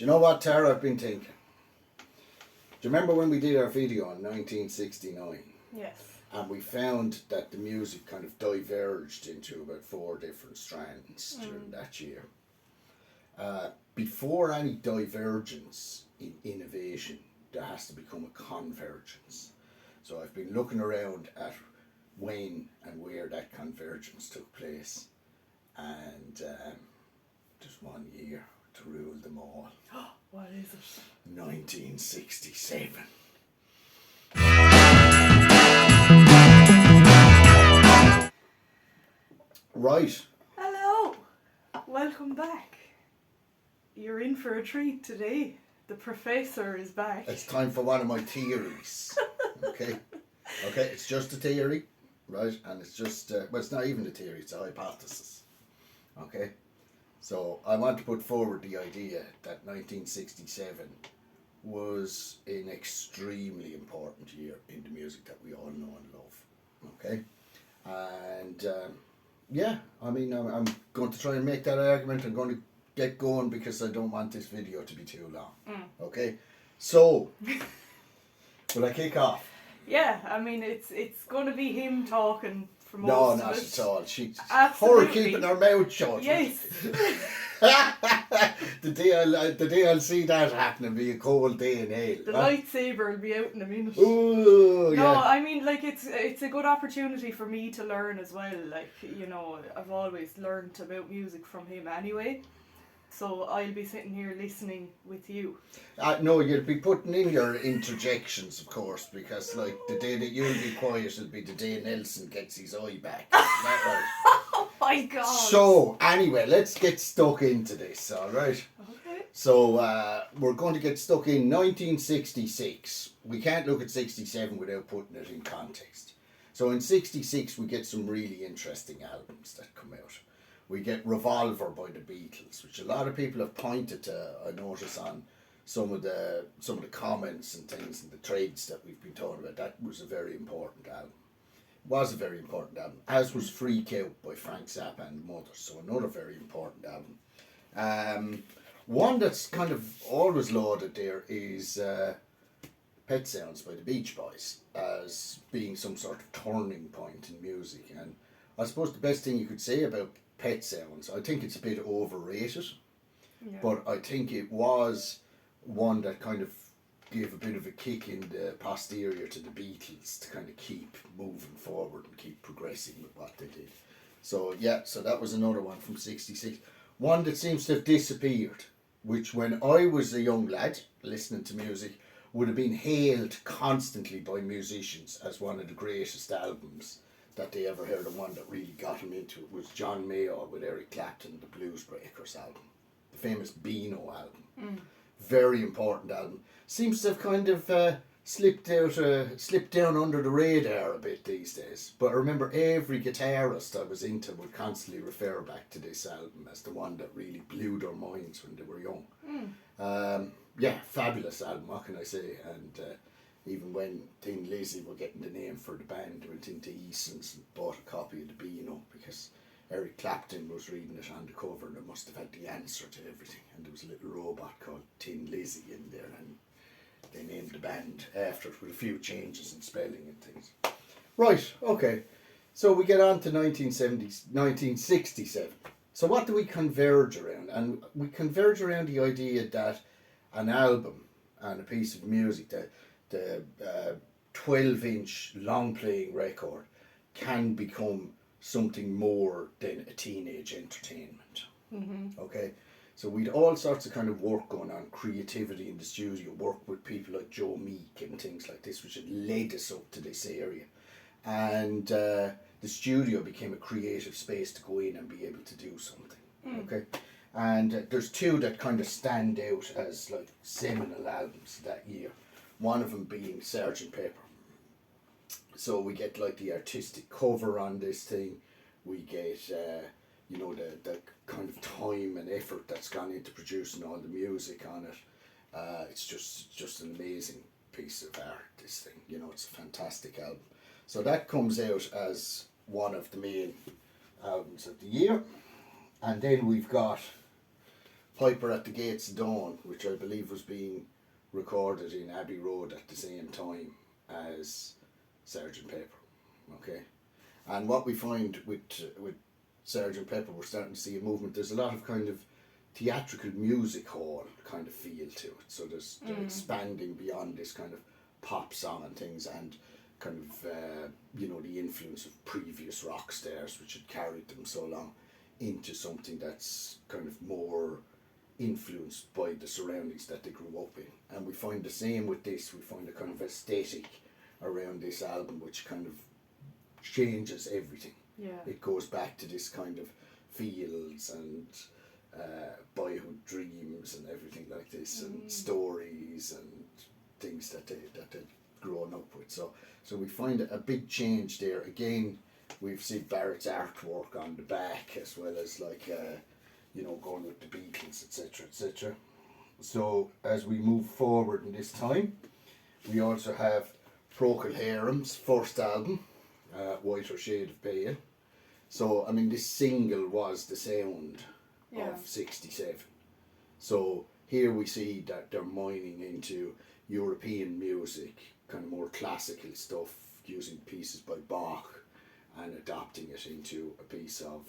Do you know what, Tara, I've been thinking? Do you remember when we did our video in 1969? Yes. And we found that the music kind of diverged into about 4 different strands during that year. Before any divergence in innovation, there has to become a convergence. So I've been looking around at when and where that convergence took place. And just one year to rule them all. What is it? 1967. Right. Hello. Welcome back. You're in for a treat today. The professor is back. It's time for one of my theories. Okay? Okay, it's just a theory, right? And it's just, well, it's not even a theory, it's a hypothesis. Okay? So I want to put forward the idea that 1967 was an extremely important year in the music that we all know and love. Okay? And yeah, I mean, I'm going to try and make that argument. I'm going to get going because I don't want this video to be too long. Okay? So, will I kick off? Yeah, I mean, it's going to be him talking for most No, of not it. at all. She's Absolutely. her keeping her mouth shut. Yes. the day I'll see that happen will be a cold day in hell. The lightsaber will be out in a minute. Ooh, No, yeah. I mean, like, it's a good opportunity for me to learn as well. Like, you know, I've always learned about music from him anyway. So I'll be sitting here listening with you. No, you'll be putting in your interjections, of course, because like the day that you'll be quiet will be the day Nelson gets his eye back. Isn't that right? Oh my God. So anyway, let's get stuck into this, all right? Okay. So we're going to get stuck in 1966. We can't look at 67 without putting it in context. So in 66 we get some really interesting albums that come out. We get Revolver by the Beatles, which a lot of people have pointed to. I notice on some of the comments and things and the trades that we've been talking about. That was a very important album. Was a very important album, as was Freak Out by Frank Zappa and the Mothers. So another very important album. One that's kind of always lauded there is Pet Sounds by the Beach Boys as being some sort of turning point in music. And I suppose the best thing you could say about Pet Sounds, I think it's a bit overrated, but I think it was one that kind of gave a bit of a kick in the posterior to the Beatles to kind of keep moving forward and keep progressing with what they did. So yeah, so that was another one from 66. One that seems to have disappeared, which when I was a young lad listening to music would have been hailed constantly by musicians as one of the greatest albums that they ever heard, and one that really got him into it was John Mayall with Eric Clapton, the Blues Breakers album, the famous Beano album. Very important album. Seems to have kind of slipped down under the radar a bit these days. But I remember every guitarist I was into would constantly refer back to this album as the one that really blew their minds when they were young. Yeah, fabulous album, what can I say? And even when Thin Lizzy were getting the name for the band, they went into Eason's and bought a copy of the Beano because Eric Clapton was reading it on the cover and it must have had the answer to everything. And there was a little robot called Thin Lizzy in there, and they named the band after it with a few changes in spelling and things. Right, okay. So we get on to 1967. So what do we converge around? And we converge around the idea that an album and a piece of music, the 12-inch long-playing record, can become something more than a teenage entertainment. Okay? So we'd all sorts of kind of work going on, creativity in the studio, work with people like Joe Meek and things like this, which had led us up to this area. And the studio became a creative space to go in and be able to do something. Okay? And there's two that kind of stand out as like seminal albums that year. One of them being Sgt. Pepper. So we get like the artistic cover on this thing. We get you know, the kind of time and effort that's gone into producing all the music on it. It's just an amazing piece of art, this thing. You know, it's a fantastic album. So that comes out as one of the main albums of the year. And then we've got Piper at the Gates of Dawn, which I believe was being recorded in Abbey Road at the same time as Sgt. Pepper. Okay, and what we find with Sgt. Pepper, we're starting to see a movement. There's a lot of kind of theatrical music hall kind of feel to it. So they're expanding beyond this kind of pop song and things, and kind of the influence of previous rock stars which had carried them so long into something that's kind of more influenced by the surroundings that they grew up in. And we find the same with this. We find a kind of aesthetic around this album which kind of changes everything. Yeah. It goes back to this kind of fields and boyhood dreams and everything like this, and stories and things that they've grown up with. So we find a big change there. Again, we've seen Barrett's artwork on the back, as well as like going with the Beatles, etc., etc. So as we move forward in this time, we also have Procol Harum's first album, Whiter Shade of Pale. So I mean, this single was the sound of 67. So here we see that they're mining into European music, kind of more classical stuff, using pieces by Bach and adapting it into a piece of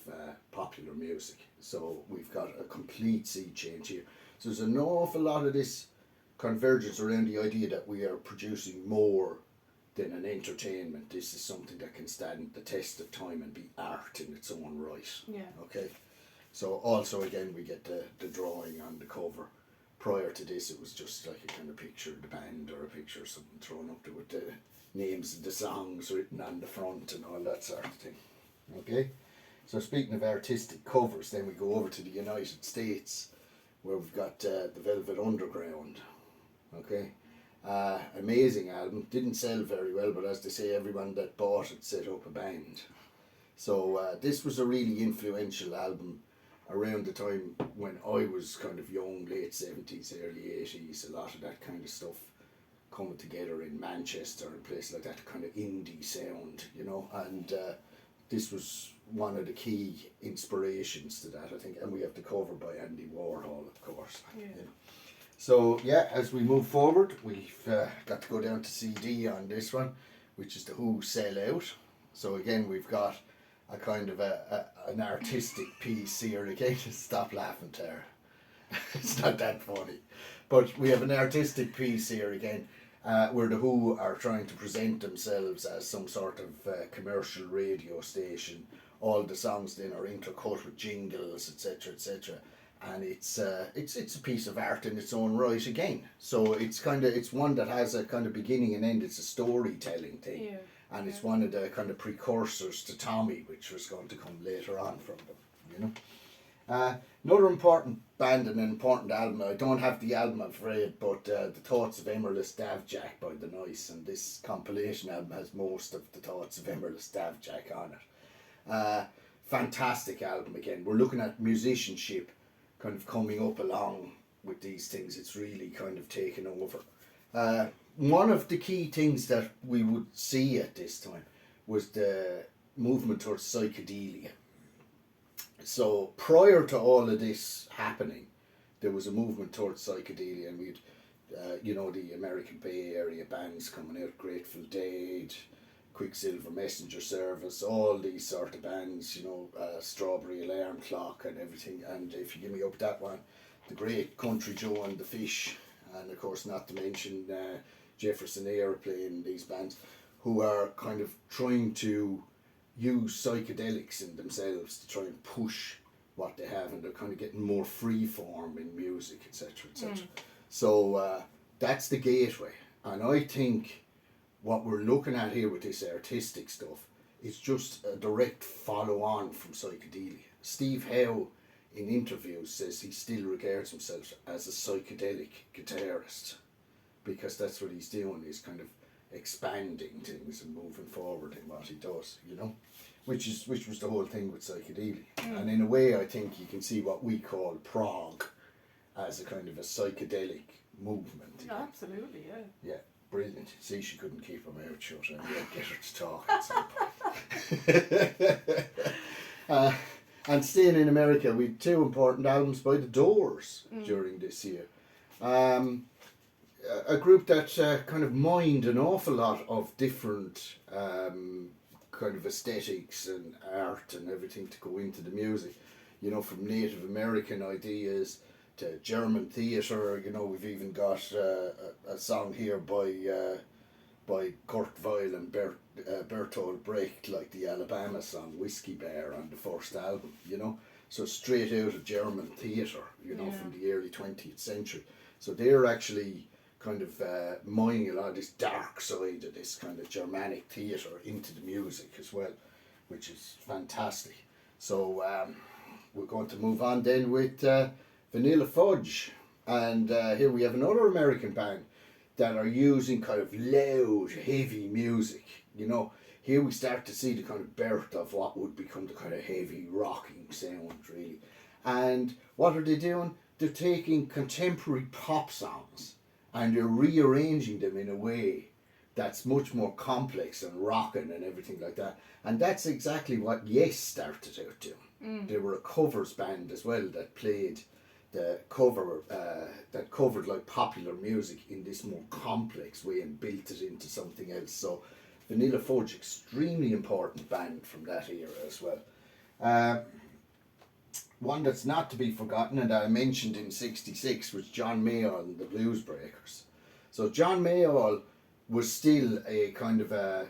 popular music. So we've got a complete sea change here. So there's an awful lot of this convergence around the idea that we are producing more than an entertainment. This is something that can stand the test of time and be art in its own right. Yeah. Okay. So also again we get the drawing on the cover. Prior to this it was just like a kind of picture of the band or a picture of something thrown up there with the names of the songs written on the front and all that sort of thing. Okay. So speaking of artistic covers, then we go over to the United States, where we've got the Velvet Underground. Okay. Amazing album. Didn't sell very well, but as they say, everyone that bought it set up a band. So this was a really influential album around the time when I was kind of young, late 70s, early 80s. A lot of that kind of stuff coming together in Manchester and places like that, kind of indie sound, and this was one of the key inspirations to that, I think. And we have the cover by Andy Warhol, of course. Yeah. So as we move forward, we've got to go down to CD on this one, which is the Who Sell Out. So again, we've got a kind of an artistic piece here. Again, stop laughing, Tara. It's not that funny. But we have an artistic piece here again, where the Who are trying to present themselves as some sort of commercial radio station. All the songs then are intercut with jingles, etc., etc. And it's a piece of art in its own right again. So it's one that has a kind of beginning and end. It's a storytelling thing. Yeah. And it's one of the kind of precursors to Tommy, which was going to come later on from them, Another important band and an important album, I don't have the album I'm afraid, but The Thoughts of Emerless Davjack by The Nice, and this compilation album has most of The Thoughts of Emerless Davjack on it. Fantastic album again. We're looking at musicianship kind of coming up along with these things. It's really kind of taken over. One of the key things that we would see at this time was the movement towards psychedelia. So prior to all of this happening, there was a movement towards psychedelia, and we'd, the American Bay Area bands coming out, Grateful Dead, Quicksilver Messenger Service, all these sort of bands, Strawberry Alarm Clock and everything. And if you give me up that one, the great Country Joe and the Fish, and of course not to mention Jefferson Airplane, these bands, who are kind of trying to use psychedelics in themselves to try and push what they have, and they're kind of getting more free form in music, etc., etc. So that's the gateway. And I think what we're looking at here with this artistic stuff is just a direct follow on from psychedelia. Steve Howe in interviews says he still regards himself as a psychedelic guitarist, because that's what he's doing, is kind of expanding things and moving forward in what he does, which was the whole thing with psychedelia. And in a way, I think you can see what we call prog as a kind of a psychedelic movement. Absolutely, yeah. Yeah, brilliant. See, she couldn't keep her mouth shut, and get her to talk at some point. And staying in America, we had two important albums by The Doors during this year. A group that kind of mined an awful lot of different kind of aesthetics and art and everything to go into the music. You know, from Native American ideas to German theatre. You know, we've even got a song here by Kurt Weill and Bertolt Brecht, like the Alabama song Whiskey Bear on the first album, you know. So straight out of German theatre, you know, from the early 20th century. So they're actually kind of mining a lot of this dark side of this kind of Germanic theatre into the music as well, which is fantastic. So we're going to move on then with Vanilla Fudge. And here we have another American band that are using kind of loud, heavy music. You know, here we start to see the kind of birth of what would become the kind of heavy rocking sound, really. And what are they doing? They're taking contemporary pop songs and they're rearranging them in a way that's much more complex and rocking and everything like that. And that's exactly what Yes started out doing. They were a covers band as well that played the cover that covered like popular music in this more complex way and built it into something else. So Vanilla Fudge, extremely important band from that era as well. One that's not to be forgotten, and I mentioned in '66, was John Mayall and the Blues Breakers. So John Mayall was still a kind of a,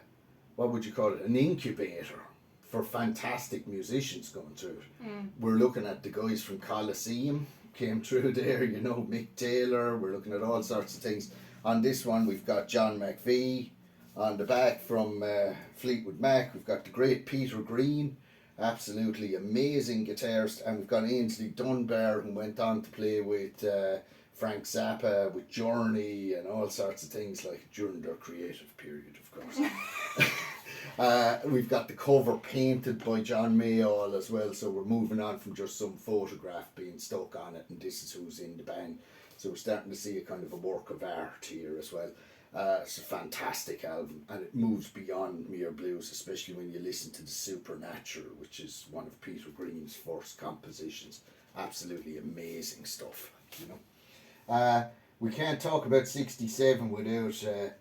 what would you call it, an incubator for fantastic musicians going through it. We're looking at the guys from Coliseum, came through there, you know, Mick Taylor, we're looking at all sorts of things. On this one we've got John McVie. On the back from Fleetwood Mac, we've got the great Peter Green, absolutely amazing guitarist, and we've got Ainsley Dunbar, who went on to play with Frank Zappa, with Journey and all sorts of things, like during their creative period, of course. We've got the cover painted by John Mayall as well, so we're moving on from just some photograph being stuck on it and this is who's in the band. So we're starting to see a kind of a work of art here as well. It's a fantastic album and it moves beyond mere blues, especially when you listen to the Supernatural, which is one of Peter Green's first compositions. Absolutely amazing stuff, you know. We can't talk about '67 without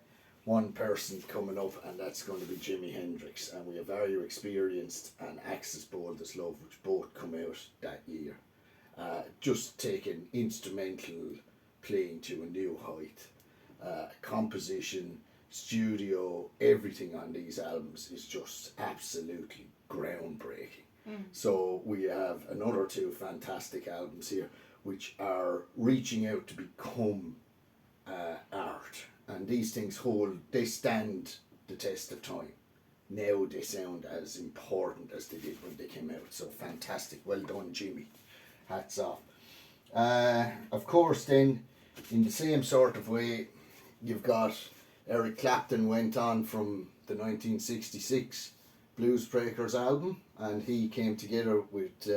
one person coming up, and that's going to be Jimi Hendrix. And we have Are You Experienced and Axis Boldest Love, which both come out that year. Just taking instrumental playing to a new height. Composition, studio, everything on these albums is just absolutely groundbreaking. So we have another two fantastic albums here which are reaching out to become art, and these things they stand the test of time. Now they sound as important as they did when they came out. So fantastic, well done Jimmy, hats off. Of course then, in the same sort of way, you've got Eric Clapton went on from the 1966 Blues Breakers album, and he came together with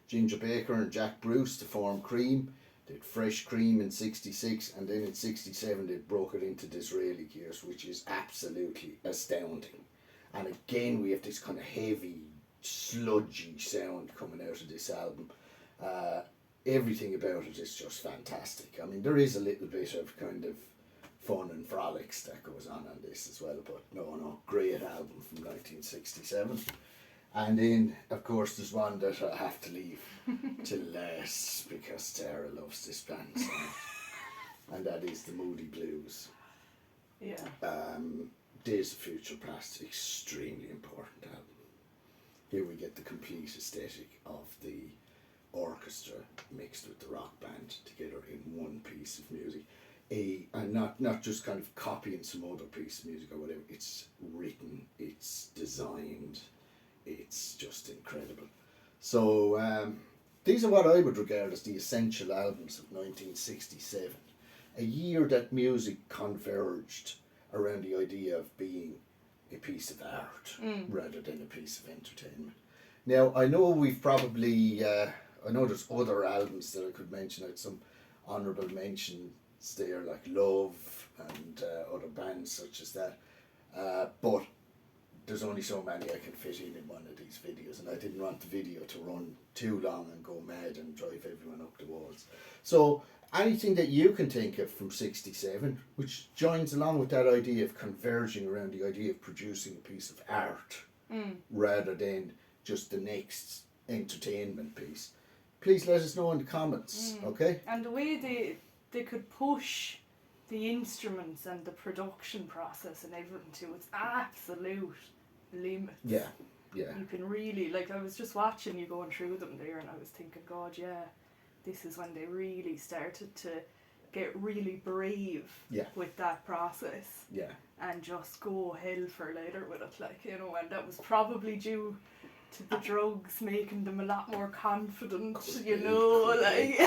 Ginger Baker and Jack Bruce to form Cream. They had Fresh Cream in '66, and then in '67 they broke it into Disraeli Gears, which is absolutely astounding. And again we have this kind of heavy, sludgy sound coming out of this album. Everything about it is just fantastic. I mean, there is a little bit of kind of fun and frolics that goes on this as well, but no, great album from 1967. And then, of course, there's one that I have to leave till last because Tara loves this band so much, and that is the Moody Blues. Yeah. Days of Future Past, extremely important album. Here we get the complete aesthetic of the orchestra mixed with the rock band together in one piece of music. And not just kind of copying some other piece of music or whatever. It's written, it's designed, it's just incredible. So these are what I would regard as the essential albums of 1967. A year that music converged around the idea of being a piece of art rather than a piece of entertainment. Now, I know we've probably, I know there's other albums that I could mention. I had some honourable mentions there, like Love and other bands such as that. But there's only so many I can fit in one of these videos, and I didn't want the video to run too long and go mad and drive everyone up the walls. So anything that you can think of from 67, which joins along with that idea of converging around the idea of producing a piece of art rather than just the next entertainment piece, please let us know in the comments, okay? And the way they could push the instruments and the production process and everything to its absolute limits. Yeah, yeah. You can really, like, I was just watching you going through them there, and I was thinking, God, yeah, this is when they really started to get really brave with that process. Yeah. And just go hell for leather with it, like, you know, and that was probably due to the drugs making them a lot more confident, you know, like.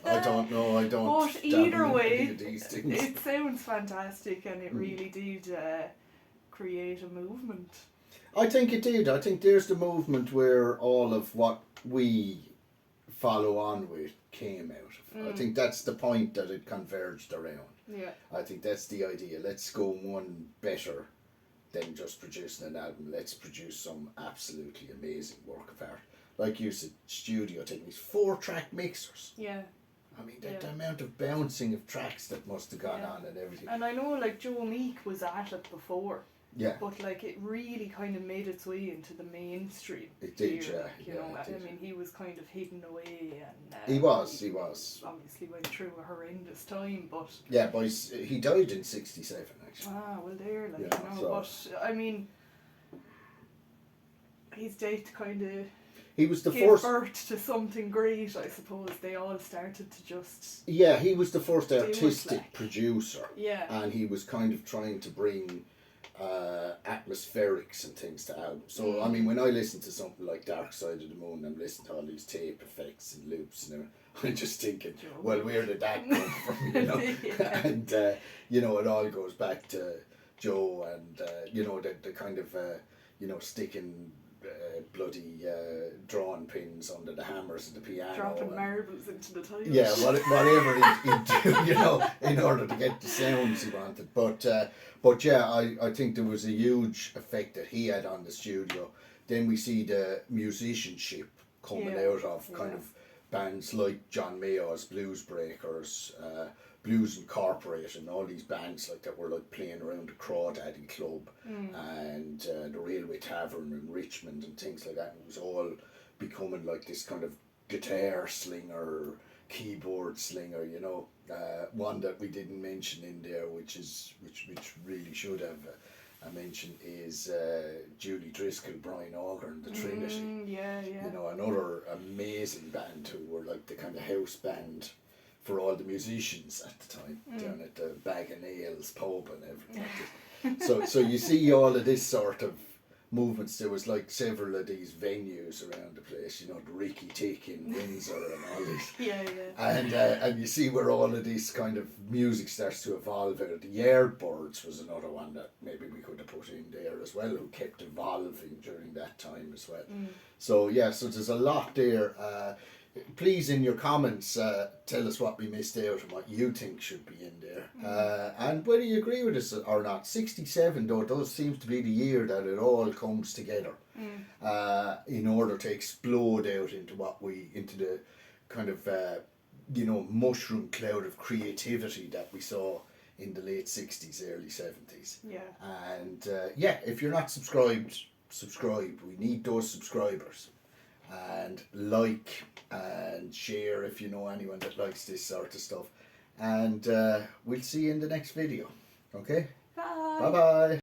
I don't know, I don't. But either way, these things. it sounds fantastic, and it really did create a movement. I think it did. I think there's the movement where all of what we follow on with came out of. I think that's the point that it converged around. Yeah. I think that's the idea. Let's go one better than just producing an album. Let's produce some absolutely amazing work of art. Like you said, studio techniques, 4-track mixers. Yeah. I mean, the amount of bouncing of tracks that must have gone on and everything. And I know, like, Joe Meek was at it before. Yeah. But, like, it really kind of made its way into the mainstream. It did, here, yeah. like, you know, I mean, he was kind of hidden away, and he was. Obviously went through a horrendous time, but yeah, but he died in 67 actually. Well, there, like, you know, but I mean, his death kind of he was the gave first birth to something great, I suppose. They all started to just he was the first artistic producer. Yeah. And he was kind of trying to bring atmospherics and things to albums. So I mean, when I listen to something like Dark Side of the Moon, I'm listening to all these tape effects and loops, and I'm just thinking, well, where did that come from? You know, and you know, it all goes back to Joe, and you know, the kind of you know, sticking bloody drawing pins under the hammers of the piano, dropping marbles into the tiles. Yeah, whatever he'd do, you know, in order to get the sounds he wanted. But yeah, I think there was a huge effect that he had on the studio. Then we see the musicianship coming out of kind of bands like John Mayall's Blues Breakers, Blues Incorporated, and all these bands like that were like playing around the Crawdaddy Club and the Railway Tavern in Richmond and things like that. It was all becoming like this kind of guitar slinger, keyboard slinger, you know. One that we didn't mention in there, which really should have a mention, is Julie Driscoll, Brian Auger, and the Trinity. You know, another amazing band who were like the kind of house band for all the musicians at the time, down at the Bag of Nails pub and everything. So you see all of this sort of movements. There was like several of these venues around the place, you know, the Ricky Tick in Windsor and all these. And you see where all of this kind of music starts to evolve out. The Yardbirds was another one that maybe we could have put in there as well, who kept evolving during that time as well. So yeah, so there's a lot there. Please, in your comments, tell us what we missed out and what you think should be in there. And whether you agree with us or not. 67, though, does seems to be the year that it all comes together in order to explode out into the kind of, you know, mushroom cloud of creativity that we saw in the late 60s, early 70s. Yeah. And if you're not subscribed, subscribe. We need those subscribers. And like and share if you know anyone that likes this sort of stuff. And we'll see you in the next video. Okay? Bye. Bye-bye.